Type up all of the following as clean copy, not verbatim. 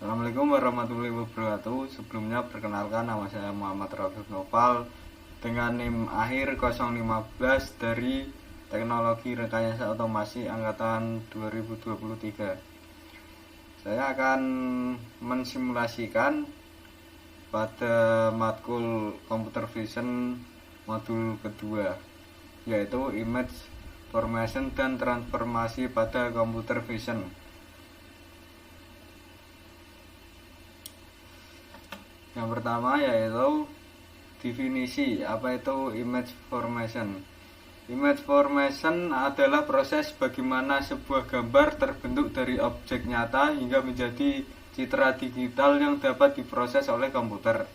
Assalamualaikum warahmatullahi wabarakatuh. Sebelumnya perkenalkan, nama saya Muhammad Rafiq Nopal dengan NIM akhir 015 dari Teknologi Rekayasa Otomasi angkatan 2023. Saya akan mensimulasikan pada matkul Computer Vision modul kedua, yaitu Image Formation dan Transformasi pada Computer Vision. Yang pertama yaitu definisi apa itu image formation. Image formation adalah proses bagaimana sebuah gambar terbentuk dari objek nyata hingga menjadi citra digital yang dapat diproses oleh komputer.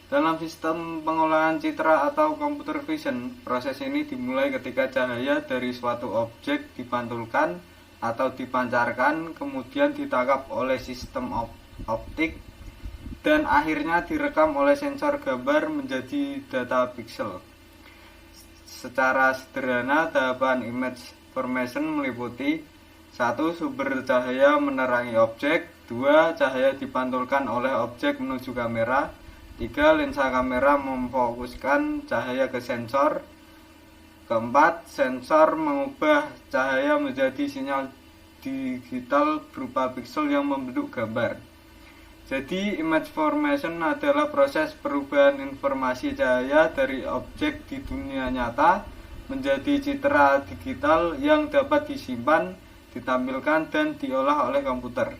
Dalam sistem pengolahan citra atau computer vision, proses ini dimulai ketika cahaya dari suatu objek dipantulkan atau dipancarkan, kemudian ditangkap oleh sistem optik dan akhirnya direkam oleh sensor gambar menjadi data pixel. Secara sederhana, tahapan image formation meliputi 1. Sumber cahaya menerangi objek. 2. Cahaya dipantulkan oleh objek menuju kamera. 3. Lensa kamera memfokuskan cahaya ke sensor. 4. Sensor mengubah cahaya menjadi sinyal digital berupa pixel yang membentuk gambar. Jadi, image formation adalah proses perubahan informasi cahaya dari objek di dunia nyata menjadi citra digital yang dapat disimpan, ditampilkan, dan diolah oleh komputer.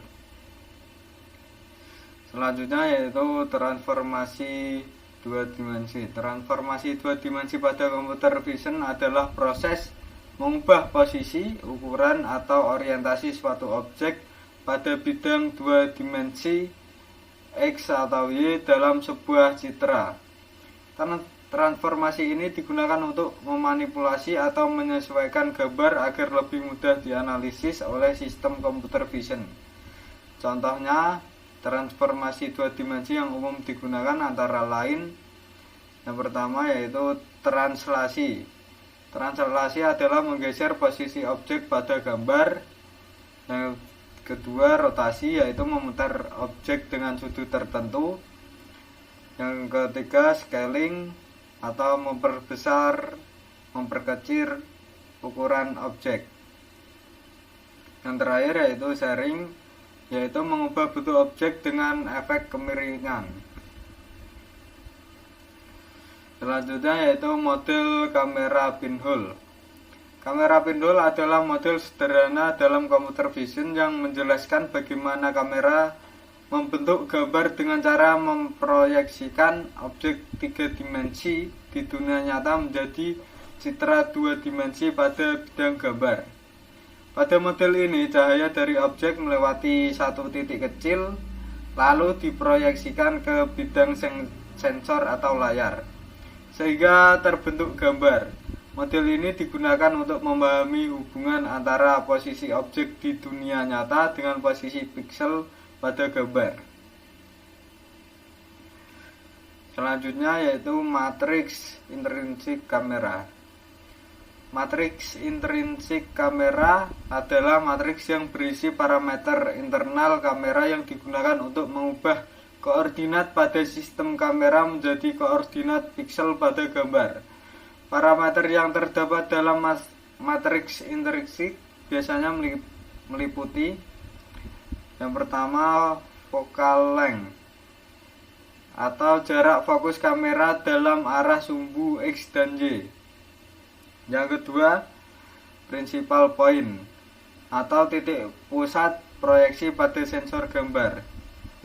Selanjutnya yaitu transformasi dua dimensi. Transformasi dua dimensi pada computer vision adalah proses mengubah posisi, ukuran, atau orientasi suatu objek pada bidang dua dimensi X atau Y dalam sebuah citra. Transformasi ini digunakan untuk memanipulasi atau menyesuaikan gambar agar lebih mudah dianalisis oleh sistem computer vision. Contohnya, transformasi dua dimensi yang umum digunakan antara lain yang pertama yaitu translasi. Translasi adalah menggeser posisi objek pada gambar. Yang kedua, rotasi, yaitu memutar objek dengan sudut tertentu. Yang ketiga, scaling atau memperbesar, memperkecil ukuran objek. Yang terakhir yaitu sharing, yaitu mengubah bentuk objek dengan efek kemiringan. Selanjutnya yaitu model kamera pinhole. Kamera pinhole adalah model sederhana dalam computer vision yang menjelaskan bagaimana kamera membentuk gambar dengan cara memproyeksikan objek 3 dimensi di dunia nyata menjadi citra 2 dimensi pada bidang gambar. Pada model ini, cahaya dari objek melewati satu titik kecil lalu diproyeksikan ke bidang sensor atau layar, sehingga terbentuk gambar. Model ini digunakan untuk memahami hubungan antara posisi objek di dunia nyata dengan posisi pixel pada gambar. Selanjutnya yaitu matriks intrinsik kamera. Matriks intrinsik kamera adalah matriks yang berisi parameter internal kamera yang digunakan untuk mengubah koordinat pada sistem kamera menjadi koordinat pixel pada gambar. Parameter yang terdapat dalam matriks intrinsik biasanya meliputi yang pertama, focal length atau jarak fokus kamera dalam arah sumbu X dan Y. Yang kedua, principal point atau titik pusat proyeksi pada sensor gambar.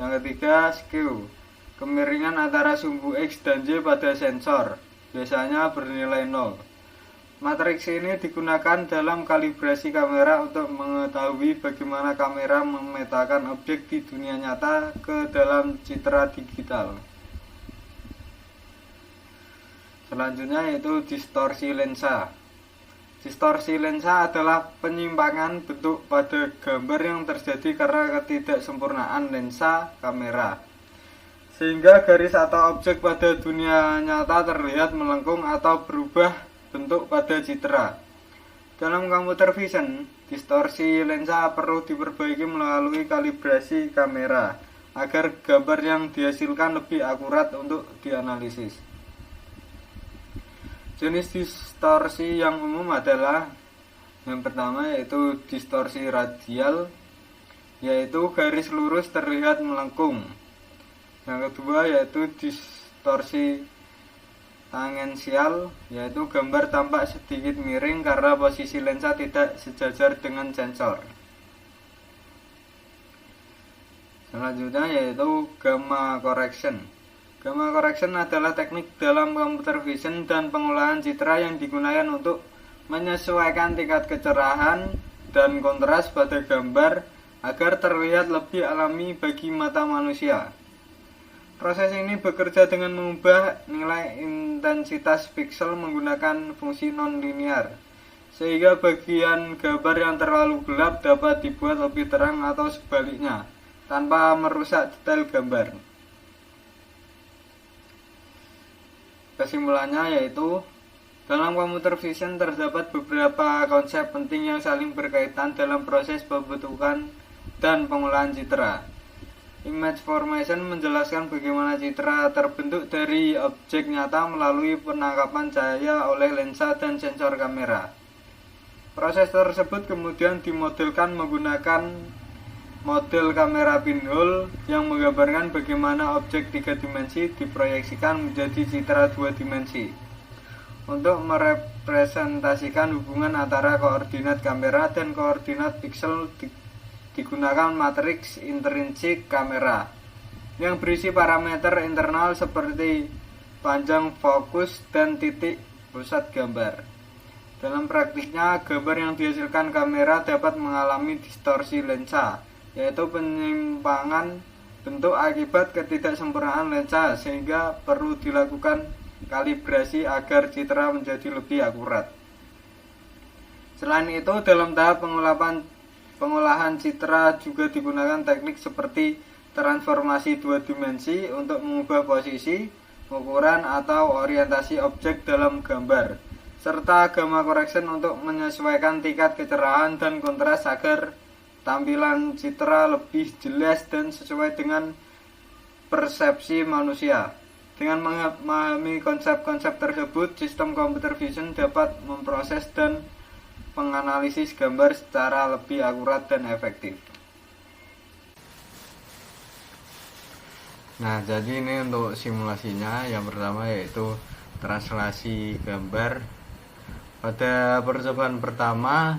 Yang ketiga, skew, kemiringan antara sumbu X dan Y pada sensor, biasanya bernilai 0. Matriks ini digunakan dalam kalibrasi kamera untuk mengetahui bagaimana kamera memetakan objek di dunia nyata ke dalam citra digital. Selanjutnya yaitu distorsi lensa. Distorsi lensa adalah penyimpangan bentuk pada gambar yang terjadi karena ketidaksempurnaan lensa kamera, sehingga garis atau objek pada dunia nyata terlihat melengkung atau berubah bentuk pada citra. Dalam computer vision, distorsi lensa perlu diperbaiki melalui kalibrasi kamera agar gambar yang dihasilkan lebih akurat untuk dianalisis. Jenis distorsi yang umum adalah yang pertama yaitu distorsi radial, yaitu garis lurus terlihat melengkung. Yang kedua yaitu distorsi tangensial, yaitu gambar tampak sedikit miring karena posisi lensa tidak sejajar dengan sensor. Selanjutnya yaitu gamma correction. Gamma correction adalah teknik dalam computer vision dan pengolahan citra yang digunakan untuk menyesuaikan tingkat kecerahan dan kontras pada gambar agar terlihat lebih alami bagi mata manusia. Proses ini bekerja dengan mengubah nilai intensitas piksel menggunakan fungsi non-linear, sehingga bagian gambar yang terlalu gelap dapat dibuat lebih terang atau sebaliknya, tanpa merusak detail gambar. Kesimpulannya yaitu, dalam computer vision terdapat beberapa konsep penting yang saling berkaitan dalam proses pembentukan dan pengolahan citra. Image formation menjelaskan bagaimana citra terbentuk dari objek nyata melalui penangkapan cahaya oleh lensa dan sensor kamera. Proses tersebut kemudian dimodelkan menggunakan model kamera pinhole yang menggambarkan bagaimana objek 3 dimensi diproyeksikan menjadi citra 2 dimensi. Untuk merepresentasikan hubungan antara koordinat kamera dan koordinat piksel digunakan matriks intrinsik kamera yang berisi parameter internal seperti panjang fokus dan titik pusat gambar. Dalam praktiknya, gambar yang dihasilkan kamera dapat mengalami distorsi lensa, yaitu penyimpangan bentuk akibat ketidaksempurnaan lensa, sehingga perlu dilakukan kalibrasi agar citra menjadi lebih akurat. Selain itu, dalam tahap pengolahan citra juga digunakan teknik seperti transformasi 2 dimensi untuk mengubah posisi, ukuran, atau orientasi objek dalam gambar, serta gamma correction untuk menyesuaikan tingkat kecerahan dan kontras agar tampilan citra lebih jelas dan sesuai dengan persepsi manusia. Dengan memahami konsep-konsep tersebut, sistem computer vision dapat memproses dan menganalisis gambar secara lebih akurat dan efektif. Nah, jadi ini untuk simulasinya. Yang pertama yaitu translasi gambar. Pada percobaan pertama,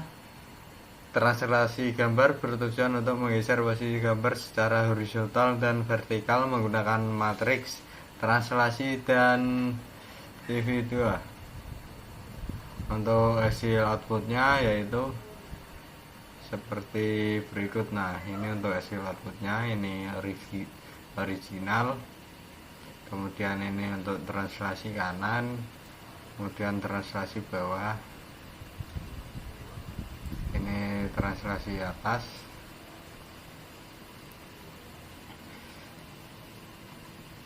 translasi gambar bertujuan untuk menggeser posisi gambar secara horizontal dan vertikal menggunakan matriks translasi dan TV2. Untuk hasil outputnya yaitu seperti berikut. Nah, ini untuk hasil outputnya, ini original, kemudian ini untuk translasi kanan, kemudian translasi bawah, ini translasi atas.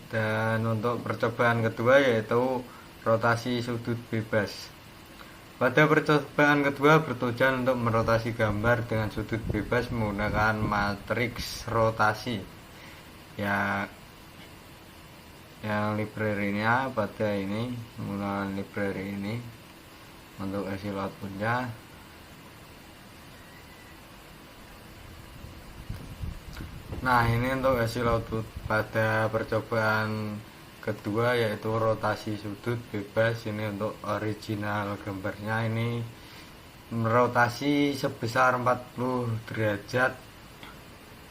Dan untuk percobaan kedua yaitu rotasi sudut bebas. Pada percobaan kedua bertujuan untuk merotasi gambar dengan sudut bebas menggunakan matriks rotasi. Yang library-nya pada ini, menggunakan library ini untuk hasil outputnya. Nah, ini untuk hasil output pada percobaan kedua yaitu rotasi sudut bebas. Ini untuk original gambarnya, ini merotasi sebesar 40 derajat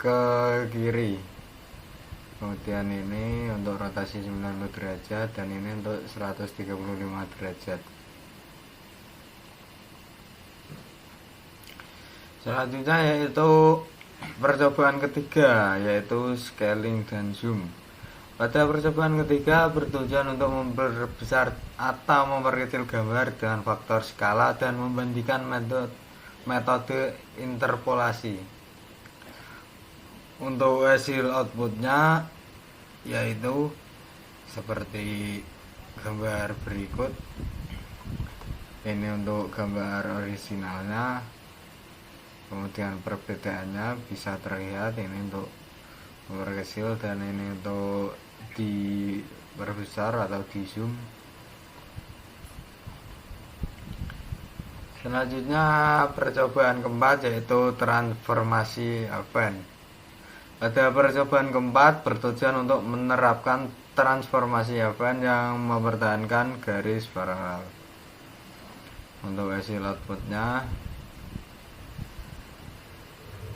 ke kiri. Kemudian ini untuk rotasi 90 derajat dan ini untuk 135 derajat. Selanjutnya yaitu percobaan ketiga yaitu scaling dan zoom. Pada percobaan ketiga bertujuan untuk memperbesar atau memperkecil gambar dengan faktor skala dan membandingkan metode interpolasi. Untuk hasil outputnya yaitu seperti gambar berikut. Ini untuk gambar originalnya. Kemudian perbedaannya bisa terlihat, ini untuk memperkecil, dan ini untuk diperbesar atau di zoom. Selanjutnya percobaan keempat yaitu transformasi event. Pada percobaan keempat bertujuan untuk menerapkan transformasi event yang mempertahankan garis paralel. Untuk hasil outputnya,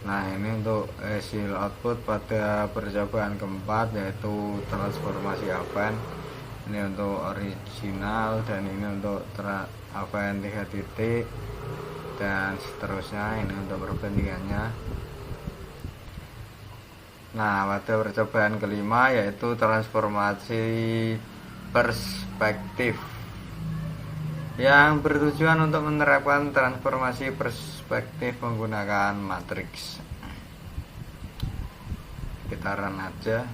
nah ini untuk hasil output pada percobaan keempat yaitu transformasi event. Ini untuk original, dan ini untuk event 3 titik, dan seterusnya. Ini untuk perbandingannya. Nah, pada percobaan kelima yaitu transformasi perspektif yang bertujuan untuk menerapkan transformasi perspektif menggunakan matriks. Kita run aja.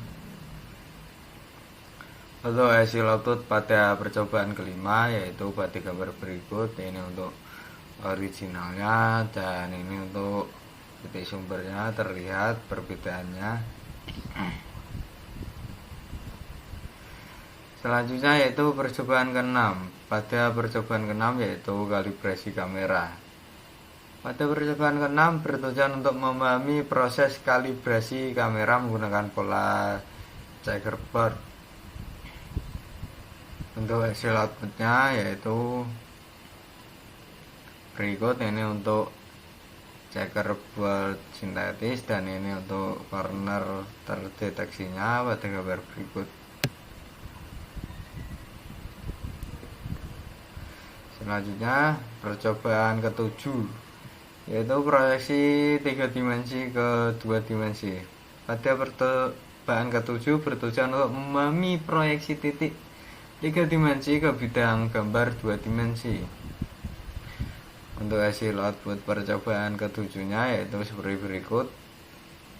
Untuk hasil output pada percobaan kelima yaitu pada gambar berikut. Ini untuk originalnya, dan ini untuk titik sumbernya. Terlihat perbedaannya. Selanjutnya yaitu percobaan ke-6. Pada percobaan ke-6 yaitu kalibrasi kamera. Pada percobaan ke-6 bertujuan untuk memahami proses kalibrasi kamera menggunakan pola checkerboard. Untuk hasil outputnya yaitu berikut. Ini untuk checkerboard sintetis, dan ini untuk corner terdeteksinya pada gambar berikut. Selanjutnya percobaan ke-7 yaitu proyeksi 3 dimensi ke 2 dimensi. Pada percobaan ke-7 bertujuan untuk memahami proyeksi titik 3 dimensi ke bidang gambar 2 dimensi. Untuk hasil output percobaan ke-7 nya yaitu seperti berikut.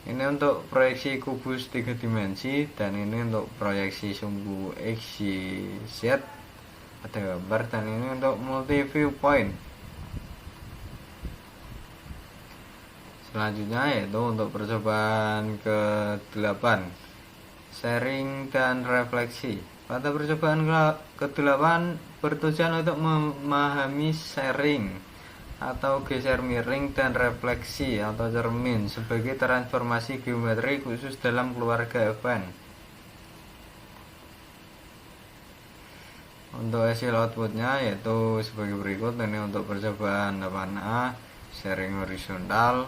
Ini untuk proyeksi kubus 3 dimensi, dan ini untuk proyeksi sumbu X, Y, Z ada gambar, dan ini untuk multi viewpoint. Selanjutnya yaitu untuk percobaan ke-8 sharing dan refleksi. Pada percobaan ke-8 bertujuan untuk memahami sharing atau geser miring dan refleksi atau cermin sebagai transformasi geometri khusus dalam keluarga event. Untuk hasil outputnya yaitu sebagai berikut. Ini untuk percobaan 8A sharing horizontal,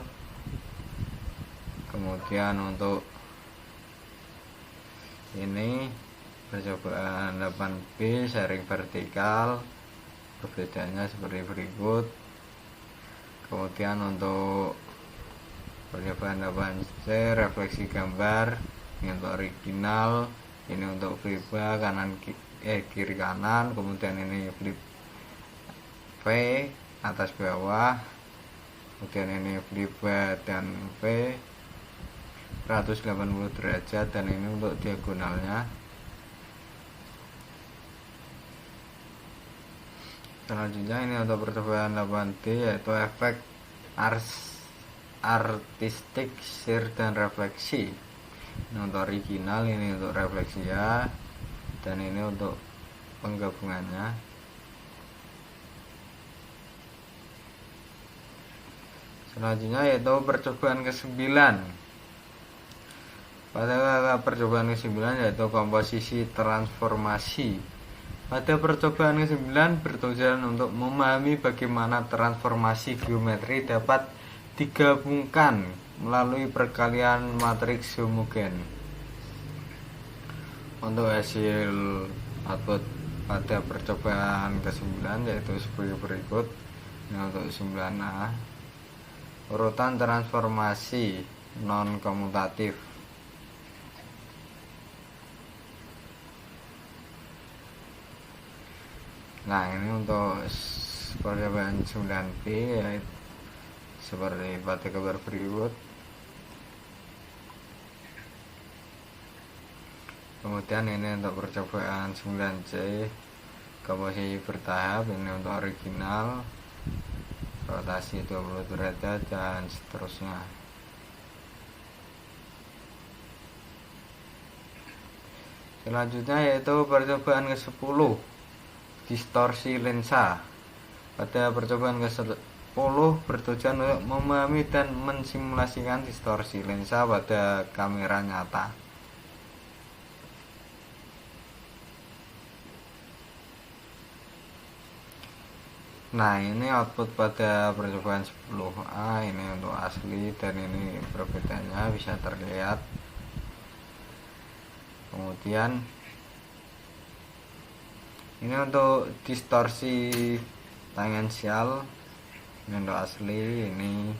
kemudian untuk ini percobaan 8B sharing vertikal, perbedaannya seperti berikut. Kemudian untuk percobaan 8C refleksi gambar, ini untuk original, ini untuk fiba kiri kanan, kemudian ini flip V atas bawah, kemudian ini flip dan V 180 derajat, dan ini untuk diagonalnya. Selanjutnya ini untuk percobaan 8D yaitu efek artistik shear dan refleksi. Ini untuk original, ini untuk refleksi ya, dan ini untuk penggabungannya. Selanjutnya yaitu percobaan ke-9. Pada percobaan ke-9 yaitu komposisi transformasi. Pada percobaan ke-9 bertujuan untuk memahami bagaimana transformasi geometri dapat digabungkan melalui perkalian matriks homogen. Untuk hasil output pada percobaan ke-9 yaitu sebagai berikut. Ini untuk 9A urutan transformasi non komutatif. Nah, ini untuk percobaan 9B yaitu seperti pada gambar berikut. Kemudian ini untuk percobaan 9C komposisi bertahap, ini untuk original, rotasi 20 derajat, dan seterusnya. Selanjutnya yaitu percobaan ke-10, distorsi lensa. Pada percobaan ke-10 bertujuan untuk memahami dan mensimulasikan distorsi lensa pada kamera nyata. Nah, ini output pada percobaan 10A. Ini untuk asli dan ini perbedaannya bisa terlihat. Kemudian ini untuk distorsi tangensial. Ini untuk asli, ini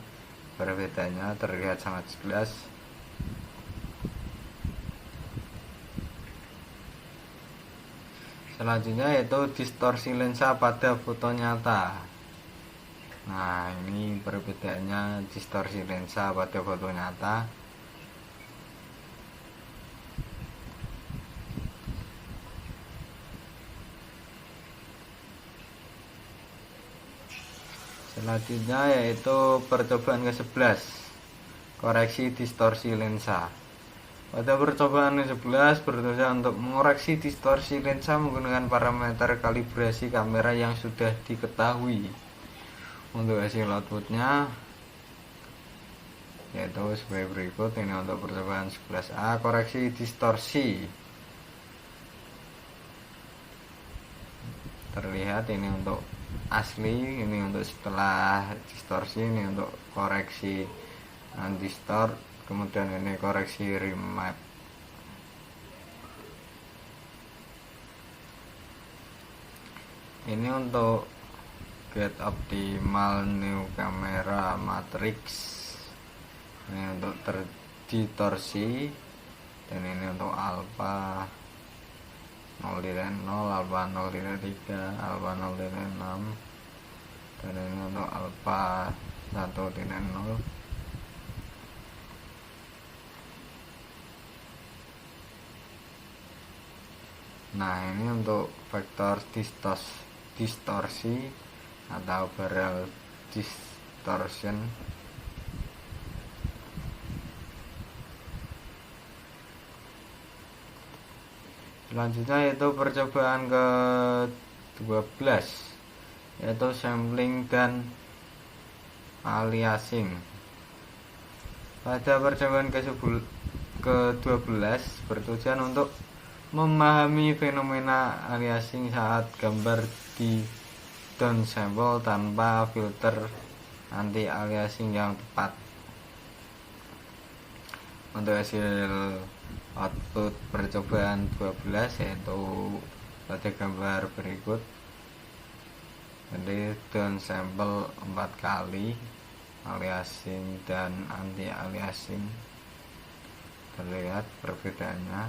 perbedaannya terlihat sangat jelas. Selanjutnya yaitu distorsi lensa pada foto nyata. Nah, ini perbedaannya distorsi lensa pada foto nyata. Selanjutnya yaitu percobaan ke-11, koreksi distorsi lensa. Pada percobaan ke-11 bertujuan untuk mengoreksi distorsi lensa menggunakan parameter kalibrasi kamera yang sudah diketahui. Untuk hasil outputnya yaitu sebagai berikut. Ini untuk percobaan 11A, koreksi distorsi. Terlihat ini untuk asli, ini untuk setelah distorsi, ini untuk koreksi distort, kemudian ini koreksi remap. Ini untuk get optimal new camera matrix. Ini untuk terdistorsi, dan ini untuk alpha 0,0, alpha 0,3, alpha 0,6, dan ini untuk alpha 1,0. Nah, ini untuk vektor distorsi atau barrel distortion. Selanjutnya yaitu percobaan ke-12, yaitu sampling dan aliasing. Pada percobaan ke-12 bertujuan untuk memahami fenomena aliasing saat gambar di downsample tanpa filter anti aliasing yang tepat. Untuk hasil output percobaan 12 yaitu pada gambar berikut. Jadi downsample 4 kali, aliasing dan anti aliasing, terlihat perbedaannya.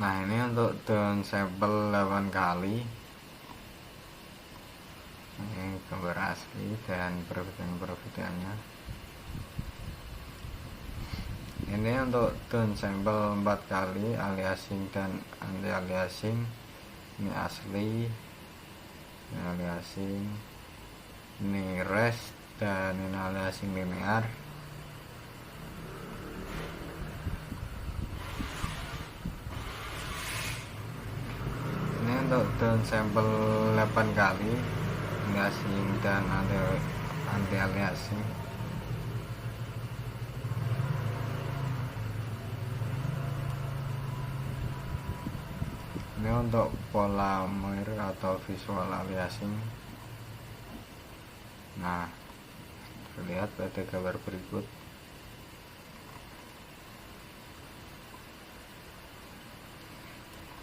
Nah, ini untuk downsample 8 kali. Ini gambar asli dan perbedaan-perbedaannya. Ini untuk downsample 4 kali, aliasing dan anti aliasing. Ini asli, ini aliasing, ini rest, dan ini aliasing linear. Ini untuk downsample 8 kali, aliasing dan anti aliasing. Ini untuk polymer atau visual aliasing. Nah, terlihat pada gambar berikut.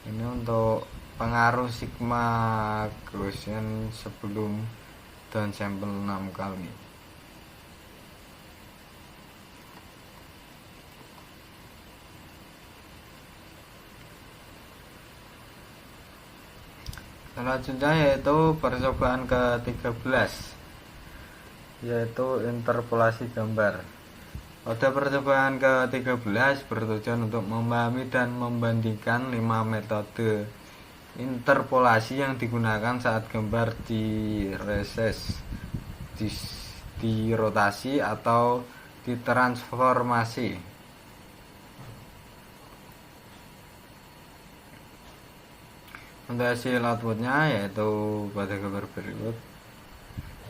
Ini untuk pengaruh sigma Gaussian sebelum downsample 6 kali. Selanjutnya yaitu percobaan ke-13, yaitu interpolasi gambar. Pada percobaan ke-13 bertujuan untuk memahami dan membandingkan 5 metode interpolasi yang digunakan saat gambar di dirotasi atau ditransformasi. Untuk hasil outputnya yaitu pada gambar berikut.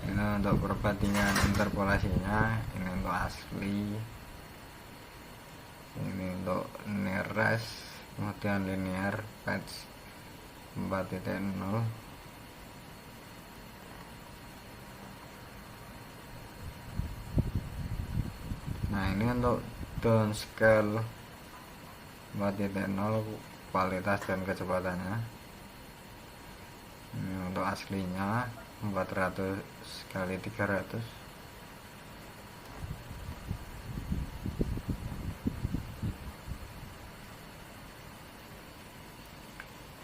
Ini untuk perbandingan interpolasinya, ini untuk asli, ini untuk nearest, kemudian linear patch 4.0. Nah, ini untuk downscale 4.0 kualitas dan kecepatannya. Ini untuk aslinya 400 kali 300.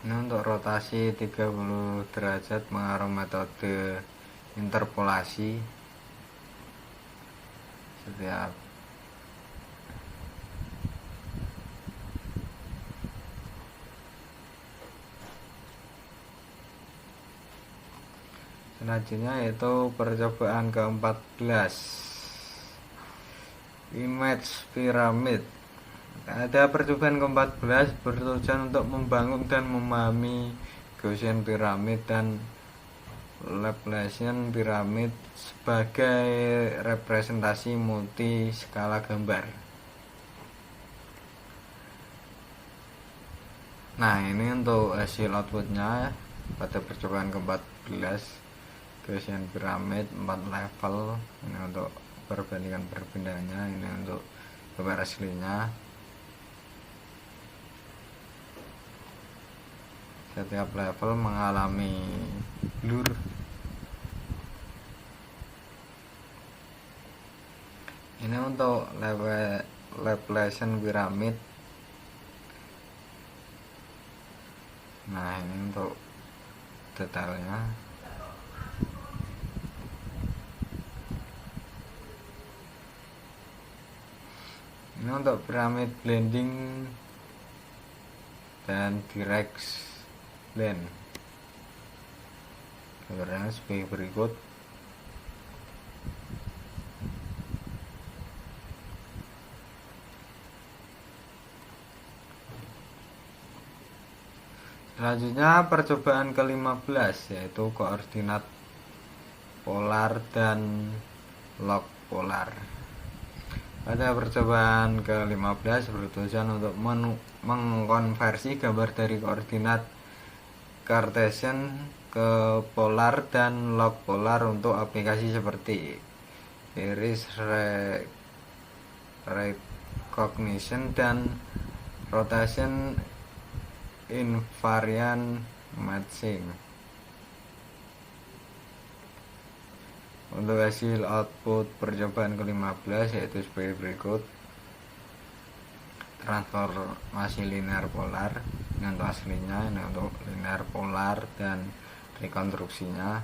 Ini untuk rotasi 30 derajat mengarah metode interpolasi. Setiap selanjutnya yaitu percobaan ke-14, image pyramid. Ada percobaan ke-14 bertujuan untuk membangun dan memahami Gaussian pyramid dan Laplacian pyramid sebagai representasi multi skala gambar. Nah, ini untuk hasil outputnya pada percobaan ke-14 Gaussian pyramid 4 level. Ini untuk perbandingannya, ini untuk gambar aslinya. Setiap level mengalami blur. Ini untuk Laplacian pyramid. Nah, ini untuk detailnya. Ini untuk pyramid blending dan direct blend. Gambarnya sebagai berikut. Selanjutnya percobaan ke-15 yaitu koordinat polar dan log polar. Pada percobaan ke-15 bertujuan untuk mengkonversi gambar dari koordinat Cartesian ke polar dan log polar untuk aplikasi seperti iris recognition dan rotation invariant matching. Untuk hasil output percobaan ke-15 yaitu sebagai berikut. Transformasi linear polar, ini untuk aslinya, ini untuk linear polar dan rekonstruksinya.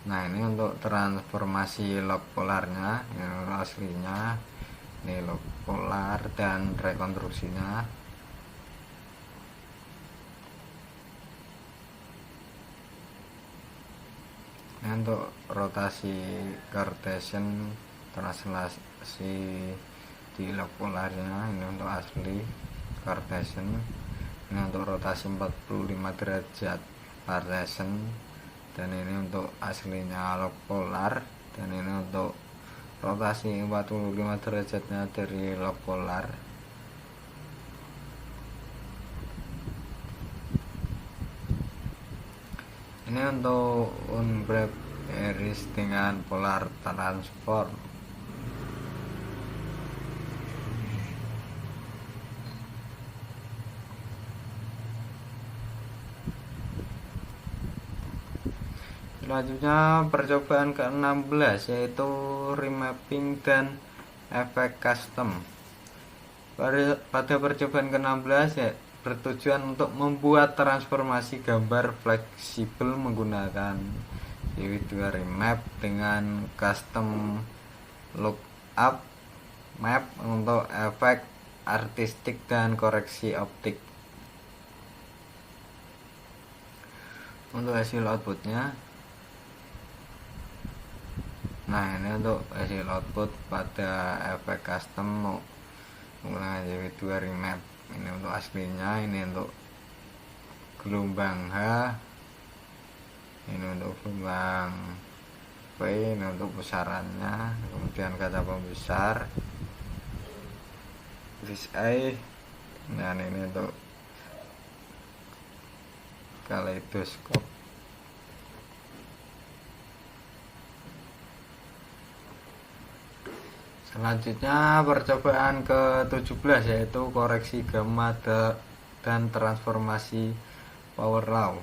Nah, ini untuk transformasi log polarnya, ini untuk aslinya, ini log polar dan rekonstruksinya. Ini untuk rotasi Cartesian, translasi di log polarnya, ini untuk asli Cartesian. Ini untuk rotasi 45 derajat Cartesian, dan ini untuk aslinya log polar, dan ini untuk rotasi 45 derajatnya dari log polar. Ini untuk unwrap iris dengan polar transform. Selanjutnya percobaan ke-16 yaitu remapping dan efek custom. Pada percobaan ke-16 ya, bertujuan untuk membuat transformasi gambar fleksibel menggunakan CV2 remap dengan custom lookup map untuk efek artistik dan koreksi optik. untuk hasil outputnya. Nah, ini untuk hasil output pada efek custom menggunakan JW2 remap. Ini untuk aslinya, ini untuk gelombang H, ini untuk gelombang V, ini untuk pusarannya, kemudian kaca pembesar fisheye, dan ini untuk kaleidoskop. Selanjutnya percobaan ke-17 yaitu koreksi gamma dan transformasi power law.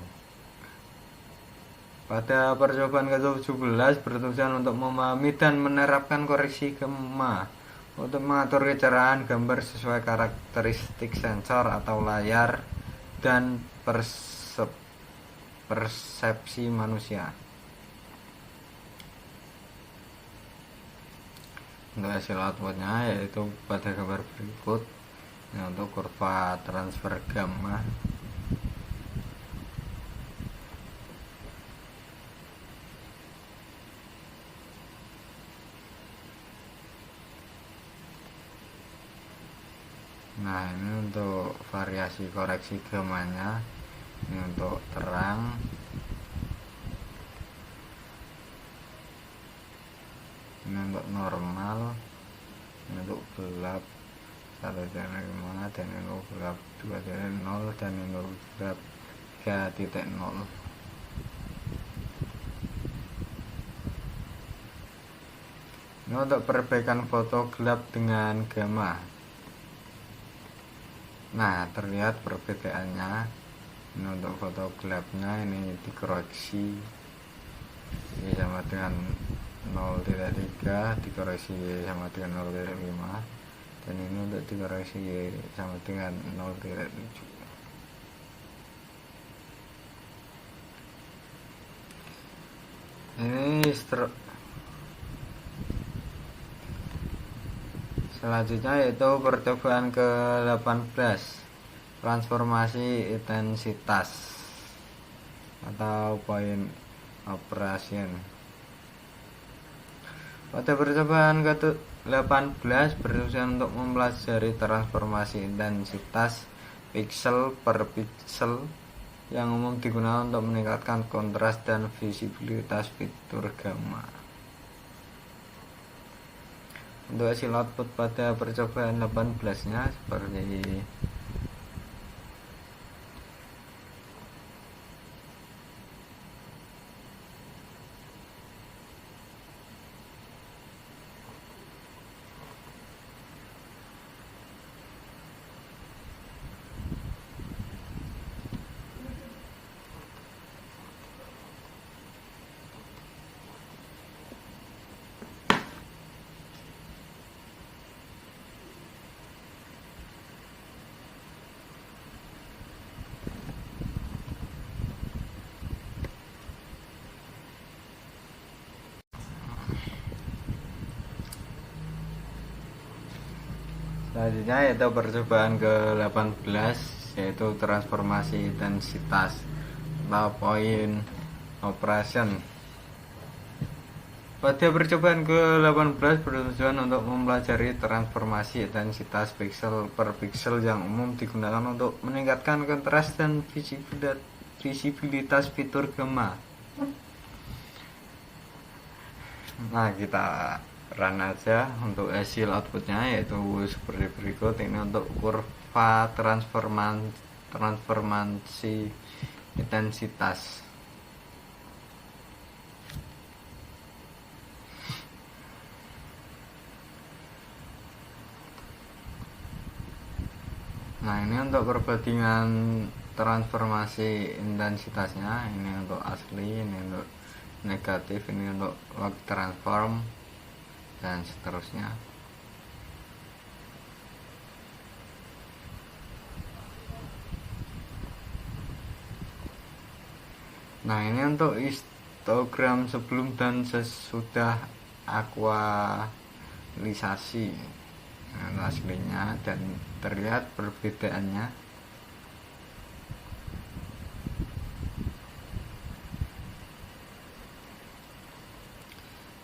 Pada percobaan ke-17 bertujuan untuk memahami dan menerapkan koreksi gamma untuk mengatur kecerahan gambar sesuai karakteristik sensor atau layar dan persepsi manusia. Untuk hasil outputnya yaitu pada gambar berikut. Ini untuk kurva transfer gamma. Nah, ini untuk variasi koreksi gammanya. Ini untuk terang, ini untuk normal, ini untuk gelap 1,5, dan ini untuk gelap 2,0, dan ini untuk gelap 3,0. Ini untuk perbaikan foto gelap dengan gamma. Nah, terlihat perbedaannya. Ini untuk foto gelapnya, ini dikoreksi ini sama dengan 0,3, dikoreksi sama dengan 0,5, dan ini untuk dikoreksi sama dengan 0,7. Ini selanjutnya yaitu percobaan ke-18, transformasi intensitas atau point operation. Pada percobaan ke-18 bertujuan untuk mempelajari transformasi intensitas pixel per pixel yang umum digunakan untuk meningkatkan kontras dan visibilitas fitur gamma. Untuk hasil output pada percobaan 18-nya seperti selanjutnya yaitu percobaan ke-18 yaitu transformasi intensitas atau point operation. Pada percobaan ke-18 bertujuan untuk mempelajari transformasi intensitas pixel per pixel yang umum digunakan untuk meningkatkan kontras dan visibilitas fitur gamma. Nah, kita run aja untuk hasil outputnya yaitu seperti berikut. Ini untuk kurva transformasi intensitas. Nah, ini untuk perbandingan transformasi intensitasnya. Ini untuk asli, ini untuk negatif, ini untuk log transform, dan seterusnya. Nah, ini untuk histogram sebelum dan sesudah akualisasi. Nah, aslinya dan terlihat perbedaannya.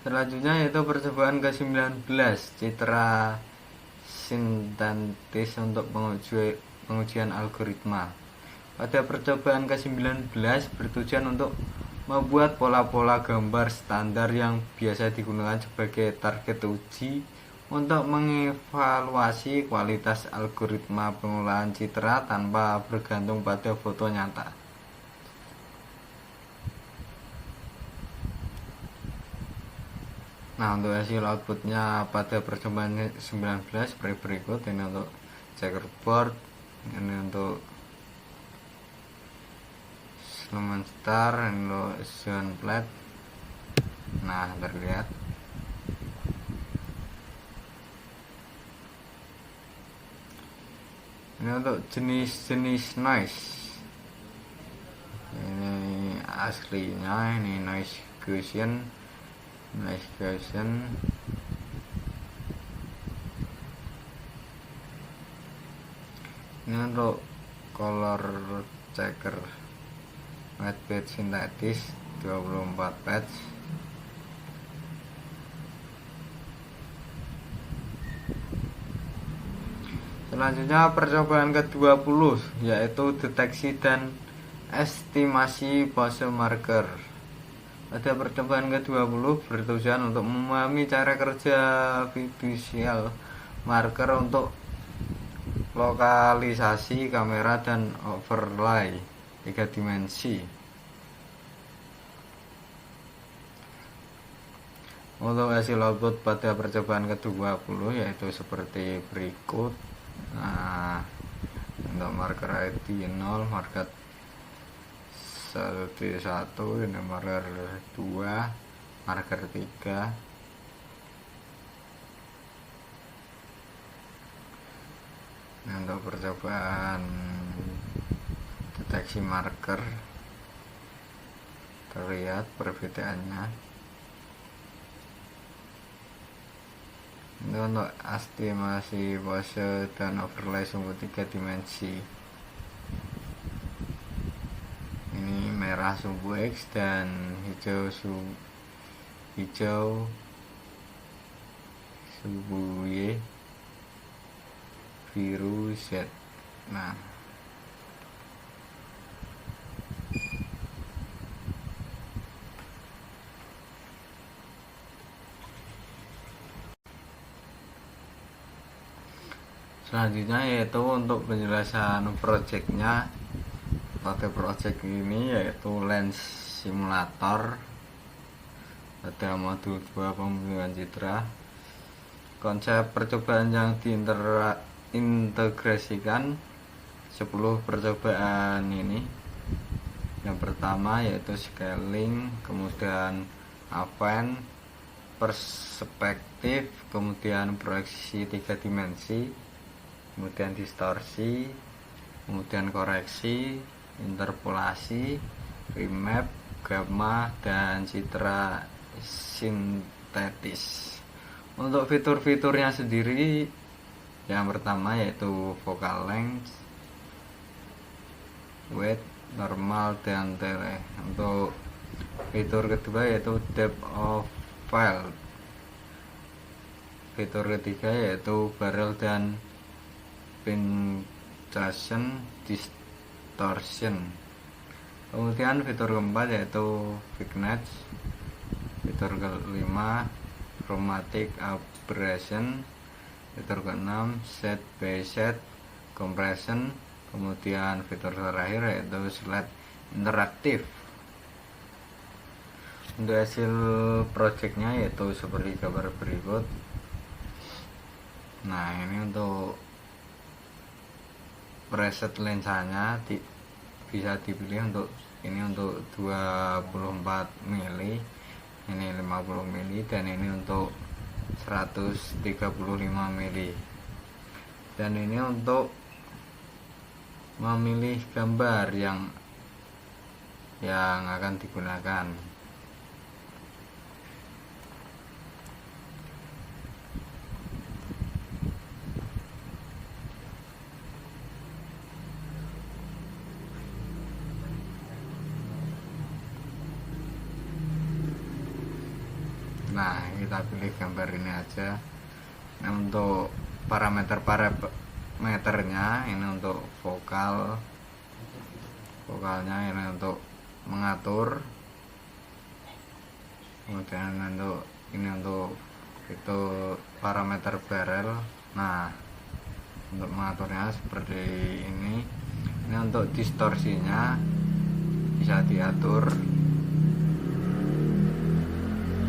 Selanjutnya yaitu percobaan ke-19, citra sintetis untuk pengujian algoritma. Pada percobaan ke-19 bertujuan untuk membuat pola-pola gambar standar yang biasa digunakan sebagai target uji untuk mengevaluasi kualitas algoritma pengolahan citra tanpa bergantung pada foto nyata. Nah, untuk hasil outputnya pada percobaan 19 seperti berikut. Ini untuk checkerboard, ini untuk Sloman Star, ini untuk zone plate. Nah, terlihat. Ini untuk jenis-jenis noise. Ini aslinya, ini noise Gaussian. Ini untuk color checker white page sintetis 24 page. Selanjutnya percobaan ke-20 yaitu deteksi dan estimasi pose marker. Pada percobaan ke-20 bertujuan untuk memahami cara kerja fiducial marker untuk lokalisasi kamera dan overlay 3 dimensi. Untuk hasil output pada percobaan ke-20 yaitu seperti berikut. Nah, untuk marker ID 0, marker 1, ini marker 2, marker 3. Nah, untuk percobaan deteksi marker terlihat perbedaannya. Ini untuk estimasi pose dan overlay sumbu 3 dimensi. Ini merah sumbu X dan hijau sumbu Y, biru Z. Nah, selanjutnya yaitu untuk penjelasan projectnya. Pada project ini yaitu lens simulator, ada modul 2 pembentukan citra. Konsep percobaan yang diintegrasikan 10 percobaan ini. Yang pertama yaitu scaling, kemudian advance, perspektif, kemudian proyeksi 3 dimensi, kemudian distorsi, kemudian koreksi, interpolasi, remap, gamma, dan citra sintetis. Untuk fitur-fiturnya sendiri, yang pertama yaitu focal length, width, normal, dan tele. Untuk fitur kedua yaitu depth of field. Fitur ketiga yaitu barrel dan penetration distortion. Kemudian fitur keempat yaitu vignette. Fitur kelima chromatic aberration. Fitur keenam set by set compression. Kemudian fitur terakhir yaitu slide interaktif. Untuk hasil projectnya yaitu seperti gambar berikut. Nah, ini untuk preset lensanya bisa dipilih. Untuk ini untuk 24 mili, ini 50 mili, dan ini untuk 135 mili. Dan ini untuk memilih gambar yang akan digunakan. Nah, kita pilih gambar ini aja. Nah, untuk parameternya ini untuk vokalnya ini untuk mengatur, kemudian ini untuk itu parameter barrel. Nah, untuk mengaturnya seperti ini untuk distorsinya bisa diatur.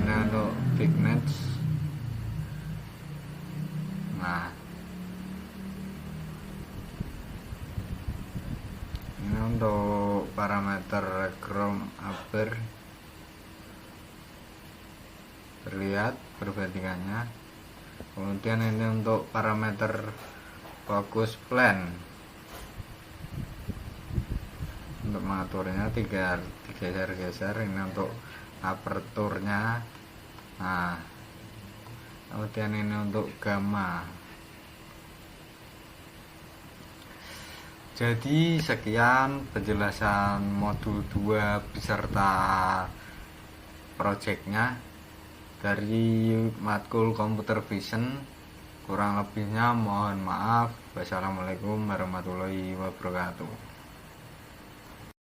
Ini untuk bigness. Nah, ini untuk parameter chrome upper, terlihat perbandingannya. Kemudian ini untuk parameter focus plan, untuk mengaturnya tiga geser ini untuk aperturnya. Nah, kemudian ini untuk gamma. Jadi sekian penjelasan modul 2 beserta projectnya dari matkul Computer Vision. Kurang lebihnya mohon maaf. Wassalamualaikum warahmatullahi wabarakatuh.